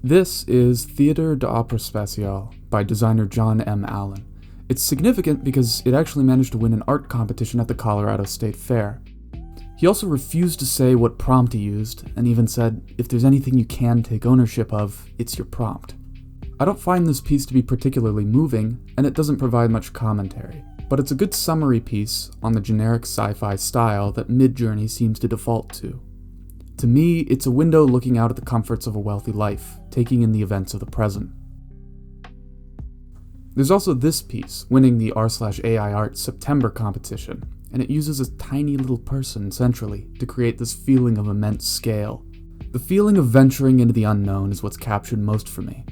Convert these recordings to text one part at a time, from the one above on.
This is Théâtre d'Opera Spatial by designer John M. Allen. It's significant because it actually managed to win an art competition at the Colorado State Fair. He also refused to say what prompt he used, and even said, if there's anything you can take ownership of, it's your prompt. I don't find this piece to be particularly moving, and it doesn't provide much commentary, but it's a good summary piece on the generic sci-fi style that Midjourney seems to default to. To me, it's a window looking out at the comforts of a wealthy life, taking in the events of the present. There's also this piece, winning the r/AI Art September competition, and it uses a tiny little person centrally to create this feeling of immense scale. The feeling of venturing into the unknown is what's captured most for me.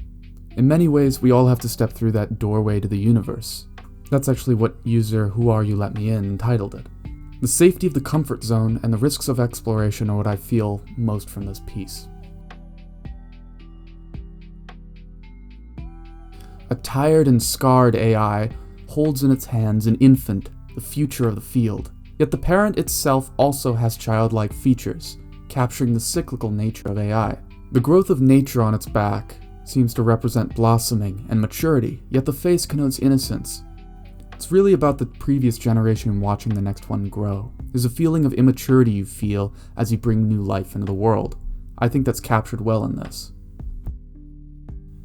In many ways, we all have to step through that doorway to the universe. That's actually what user Who Are You Let Me In entitled it. The safety of the comfort zone and the risks of exploration are what I feel most from this piece. A tired and scarred AI holds in its hands an infant, the future of the field. Yet the parent itself also has childlike features, capturing the cyclical nature of AI. The growth of nature on its back seems to represent blossoming and maturity, yet the face connotes innocence. It's really about the previous generation watching the next one grow. There's a feeling of immaturity you feel as you bring new life into the world. I think that's captured well in this.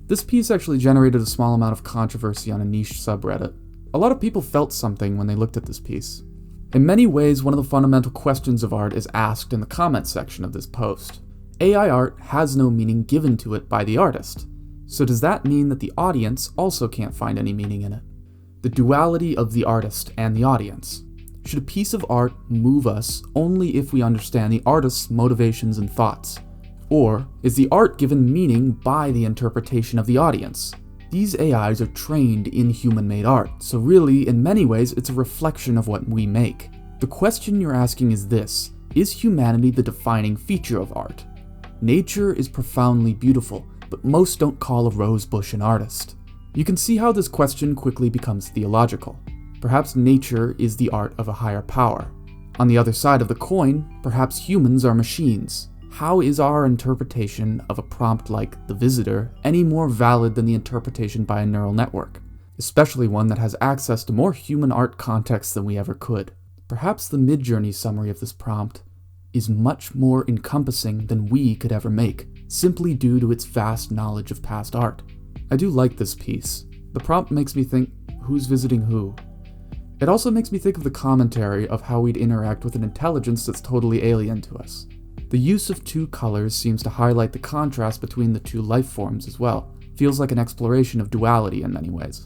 This piece actually generated a small amount of controversy on a niche subreddit. A lot of people felt something when they looked at this piece. In many ways, one of the fundamental questions of art is asked in the comment section of this post. AI art has no meaning given to it by the artist. So does that mean that the audience also can't find any meaning in it? The duality of the artist and the audience. Should a piece of art move us only if we understand the artist's motivations and thoughts? Or is the art given meaning by the interpretation of the audience? These AIs are trained in human-made art, so really, in many ways, it's a reflection of what we make. The question you're asking is this: is humanity the defining feature of art? Nature is profoundly beautiful, but most don't call a rose bush an artist. You can see how this question quickly becomes theological. Perhaps nature is the art of a higher power. On the other side of the coin, perhaps humans are machines. How is our interpretation of a prompt like The Visitor any more valid than the interpretation by a neural network, especially one that has access to more human art context than we ever could? Perhaps the Midjourney summary of this prompt is much more encompassing than we could ever make, simply due to its vast knowledge of past art. I do like this piece. The prompt makes me think, who's visiting who? It also makes me think of the commentary of how we'd interact with an intelligence that's totally alien to us. The use of two colors seems to highlight the contrast between the two life forms as well. Feels like an exploration of duality in many ways.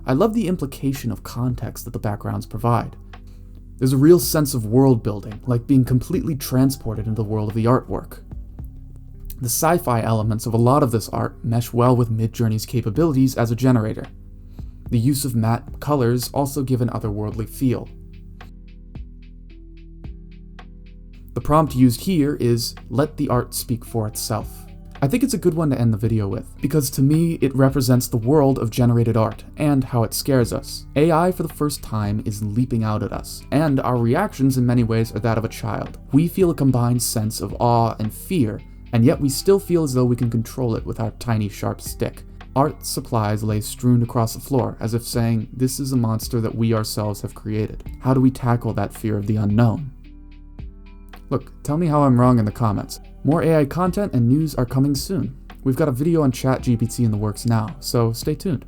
I love the implication of context that the backgrounds provide. There's a real sense of world building, like being completely transported into the world of the artwork. The sci-fi elements of a lot of this art mesh well with Midjourney's capabilities as a generator. The use of matte colors also give an otherworldly feel. The prompt used here is, let the art speak for itself. I think it's a good one to end the video with, because to me it represents the world of generated art, and how it scares us. AI for the first time is leaping out at us, and our reactions in many ways are that of a child. We feel a combined sense of awe and fear, and yet we still feel as though we can control it with our tiny sharp stick. Art supplies lay strewn across the floor, as if saying, this is a monster that we ourselves have created. How do we tackle that fear of the unknown? Look, tell me how I'm wrong in the comments. More AI content and news are coming soon. We've got a video on ChatGPT in the works now, so stay tuned.